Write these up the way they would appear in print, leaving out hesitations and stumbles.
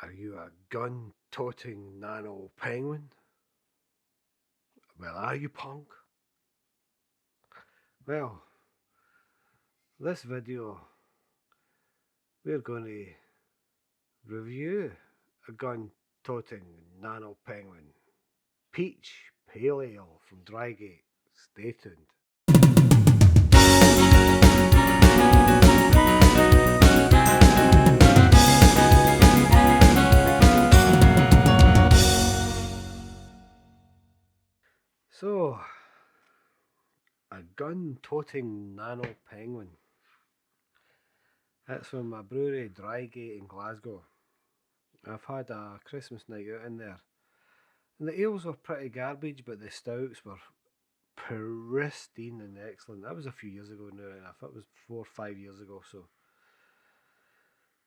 Are you a gun-toting nano penguin? Well, are you, punk? Well, this video we're going to review a gun-toting nano penguin peach pale ale from Drygate. Stay tuned. So, a gun-toting nano penguin. That's from my brewery, Drygate in Glasgow. I've had a Christmas night out in there. And the ales were pretty garbage, but the stouts were pristine and excellent. That was a few years ago now, and I thought it was 4 or 5 years ago.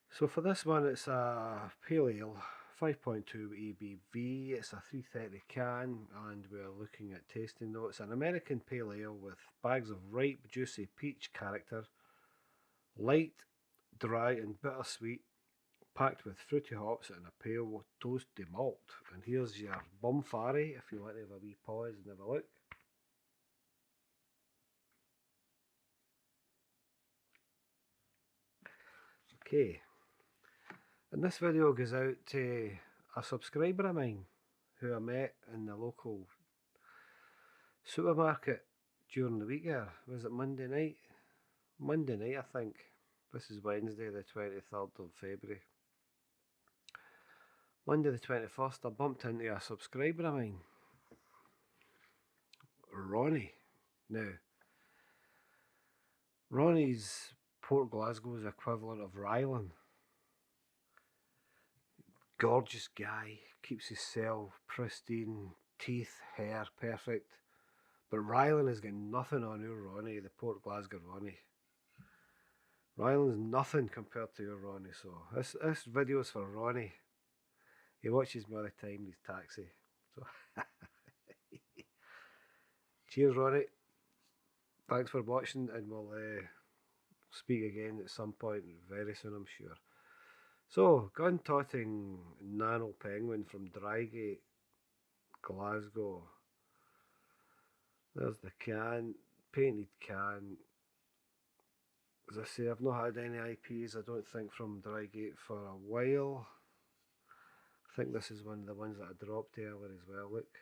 So for this one, it's a pale ale, 5.2 ABV. It's a 330 can, and we're looking at tasting notes. An American pale ale with bags of ripe, juicy peach character, light, dry, and bittersweet, packed with fruity hops and a pale toasty malt. And here's your bumfari if you want to have a wee pause and have a look. Okay, and this video goes out to a subscriber of mine who I met in the local supermarket during the week here. Was it Monday night? Monday night, I think. This is Wednesday, the 23rd of February. Monday the 21st, I bumped into a subscriber of mine, Ronnie. Now, Ronnie's Port Glasgow's equivalent of Rylan. Gorgeous guy, keeps his cell pristine, teeth, hair perfect. But Rylan has got nothing on your Ronnie, the Port Glasgow Ronnie. Rylan's nothing compared to your Ronnie, so this video's for Ronnie. He watches me all the time in his taxi. So cheers, Ronnie. Thanks for watching, and we'll speak again at some point very soon, I'm sure. So, gun-toting nano penguin from Drygate, Glasgow. There's the can, painted can. As I say, I've not had any IPs, I don't think, from Drygate for a while. I think this is one of the ones that I dropped earlier as well, look.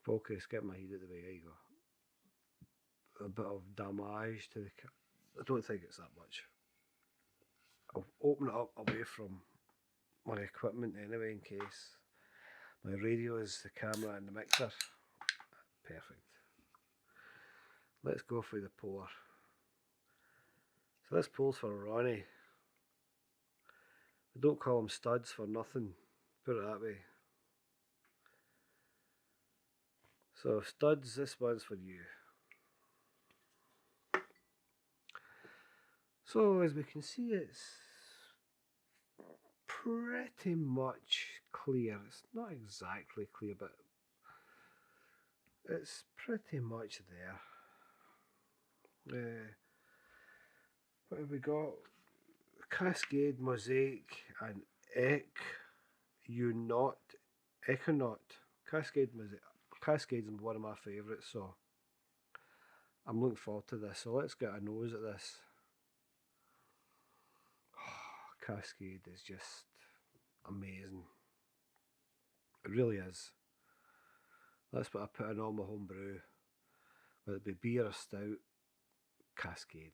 Focus, get my head out of the way, there you go. A bit of damage to the can. I don't think it's that much. I'll open it up away from my equipment anyway in case. My radio is the camera and the mixer. Perfect. Let's go through the pour. So this pour's for Ronnie. I don't call them studs for nothing, put it that way. So studs, this one's for you. So as we can see, it's pretty much clear. It's not exactly clear, but it's pretty much there. What have we got? Cascade, Mosaic, and Econaut. Cascade's one of my favourites, so I'm looking forward to this. So let's get a nose at this. Oh, Cascade is just amazing. It really is. That's what I put in all my home brew. Whether it be beer or stout, Cascade.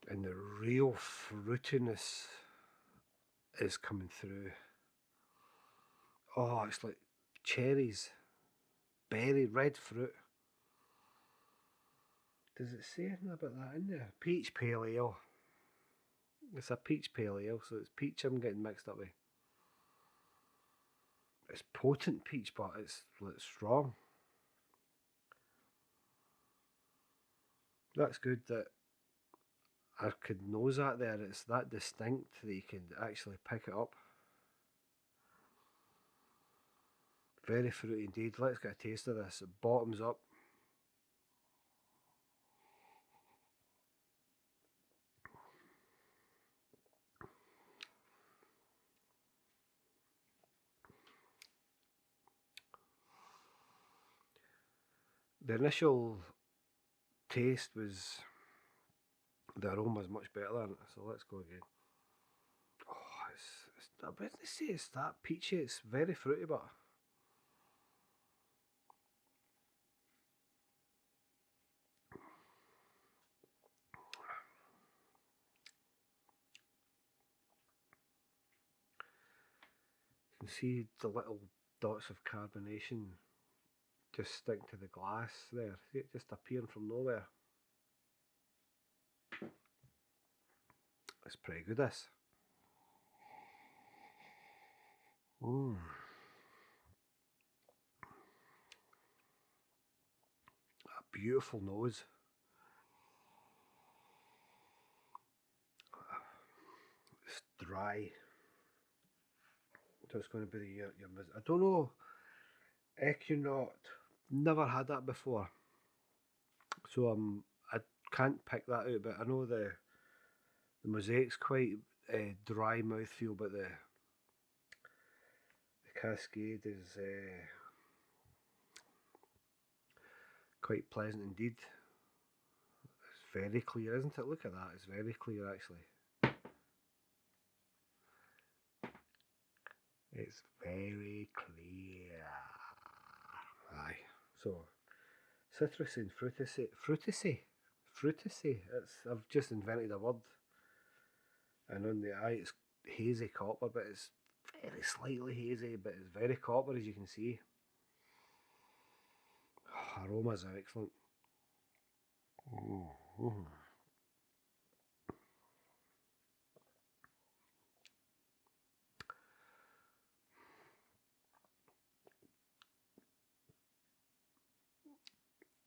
And the real fruitiness is coming through. Oh, it's like cherries, berry, red fruit. Does it say anything about that in there? Peach pale ale. It's a peach pale ale, so it's peach I'm getting mixed up with. It's potent peach, but it's strong. That's good that I could nose that there. It's that distinct that you can actually pick it up. Very fruity indeed. Let's get a taste of this. It bottoms up. The initial taste was, the aroma is much better than it, so let's go again. Oh, I wouldn't say it's that peachy, it's very fruity, but you can see the little dots of carbonation just stick to the glass there. See it just appearing from nowhere. It's pretty good, this. Mm. A beautiful nose. It's dry. So it's going to be your I don't know. Equinaut. Never had that before. So I can't pick that out, but I know the mosaic's quite dry mouthfeel, but the Cascade is quite pleasant indeed. It's very clear, isn't it? Look at that, it's very clear actually. It's very clear. Aye. So, citrusy and fruitacy. I've just invented a word. And on the eye, it's hazy copper, but it's very slightly hazy, but it's very copper as you can see. Oh, aromas are excellent. Mm-hmm.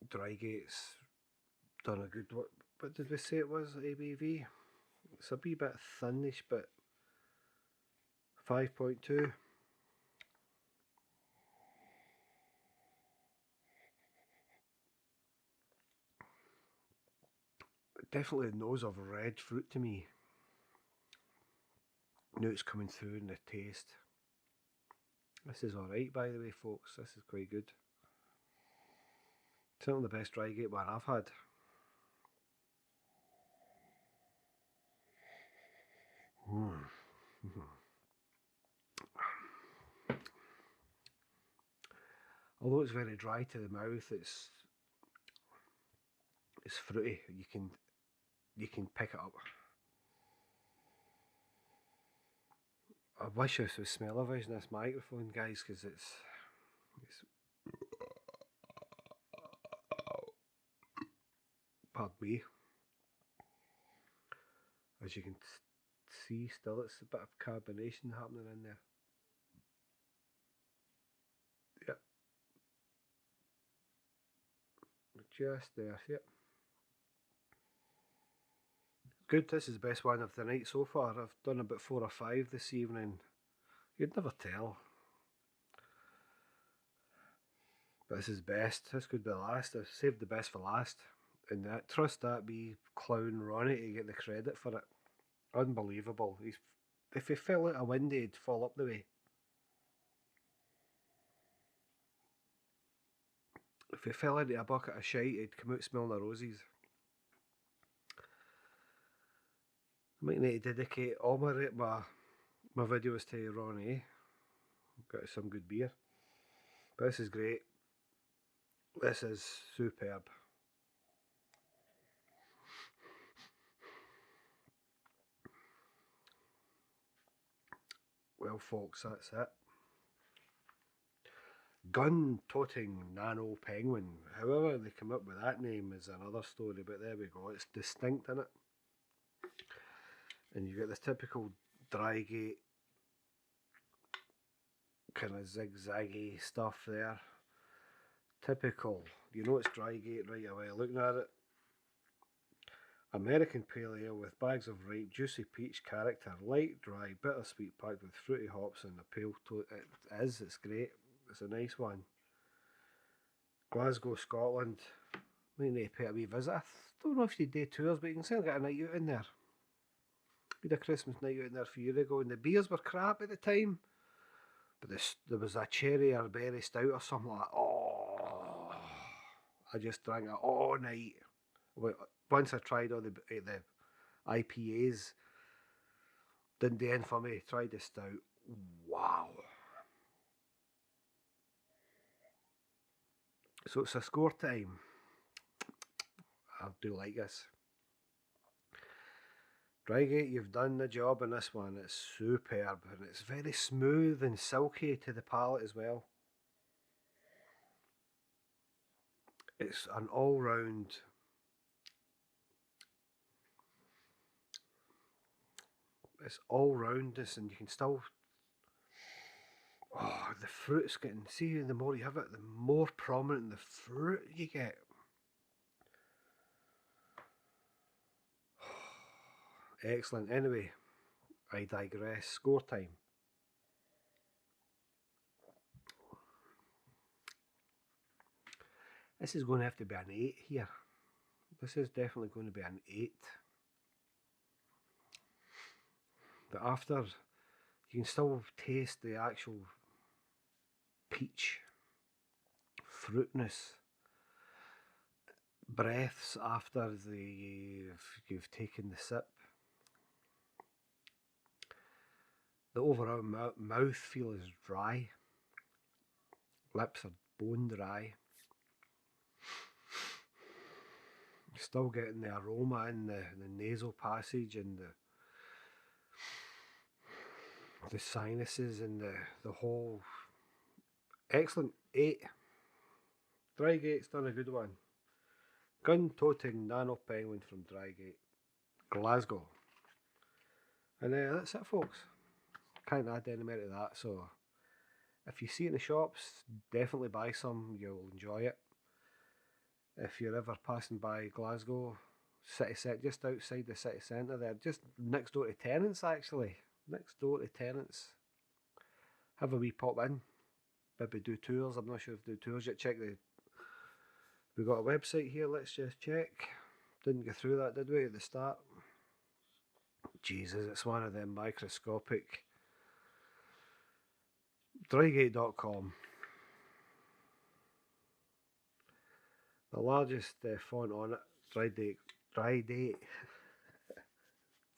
Drygate's done a good. What did we say it was? ABV. It's a wee bit thinnish, but 5.2. Definitely the nose of red fruit to me. Notes coming through in the taste. This is alright, by the way, folks. This is quite good. Certainly the best Drygate one I've had. Although it's very dry to the mouth, it's fruity. You can pick it up. I wish this was smell-o-vision this microphone, guys, because it's pardon me. As you can see, still it's a bit of carbonation happening in there. Yep. Just there, yep. Good, this is the best one of the night so far. I've done about 4 or 5 this evening. You'd never tell. But this is best. This could be the last. I've saved the best for last. And trust that wee clown Ronnie to get the credit for it. Unbelievable. If he fell out a window, he'd fall up the way. If he fell into a bucket of shite, he'd come out smelling of roses. I might need to dedicate all my videos to Ronnie. Got some good beer. But this is great. This is superb. Well, folks, that's it. Gun Toting Nano Penguin. However they come up with that name is another story, but there we go. It's distinct in it. And you get this typical Drygate kind of zigzaggy stuff there. Typical. You know it's Drygate right away looking at it. American Pale Ale with bags of ripe, juicy peach character, light, dry, bittersweet, packed with fruity hops and a pale it's great. It's a nice one. Glasgow, Scotland. Might need to pay a wee visit. I don't know if you do tours, but you can still get a night out in there. We had a Christmas night out in there a few years ago, and the beers were crap at the time. But there was a cherry or berry stout or something like that. Oh, I just drank it all night. Once I tried all the IPAs, didn't do anything for me. Tried the stout. Wow. So it's a score time. I do like this. Drygate, you've done the job in this one. It's superb and it's very smooth and silky to the palate as well. It's an all-round all-roundness, and you can still, the fruit's getting, see, the more you have it, the more prominent the fruit you get. Excellent. Anyway, I digress. Score time. This is going to have to be an 8 here. This is definitely going to be an 8. But after, you can still taste the actual peach fruitness breaths after you've taken the sip. The overall mouth feel is dry. Lips are bone dry. Still getting the aroma in the nasal passage and the sinuses and the whole. Excellent. 8. Drygate's done a good one. Gun Toting Nano Penguin from Drygate, Glasgow. And that's it, folks. Can't add any more to that. So if you see it in the shops, definitely buy some. You'll enjoy it. If you're ever passing by Glasgow city centre, just outside the city centre there, just next door to Tenants actually. Next door to Tenants. Have a wee pop in. Maybe do tours. I'm not sure if do tours yet. We've got a website here. Let's just check. Didn't go through that, did we, at the start? Jesus, it's one of them microscopic. Drygate.com. The largest font on it,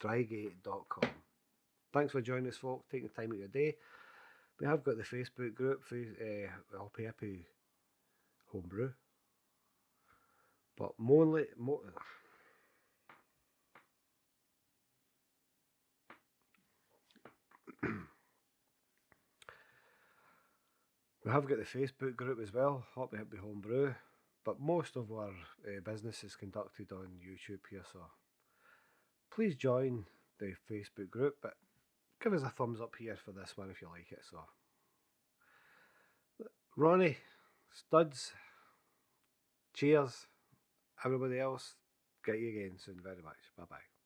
Drygate.com. Thanks for joining us, folks, taking the time out of your day. We have got the Facebook group, Hippie Homebrew. But we have got the Facebook group as well, Hoppy Homebrew. But most of our business is conducted on YouTube here, so please join the Facebook group. But give us a thumbs up here for this one if you like it. So, Ronnie, Studs, cheers. Everybody else, get you again soon very much. Bye bye.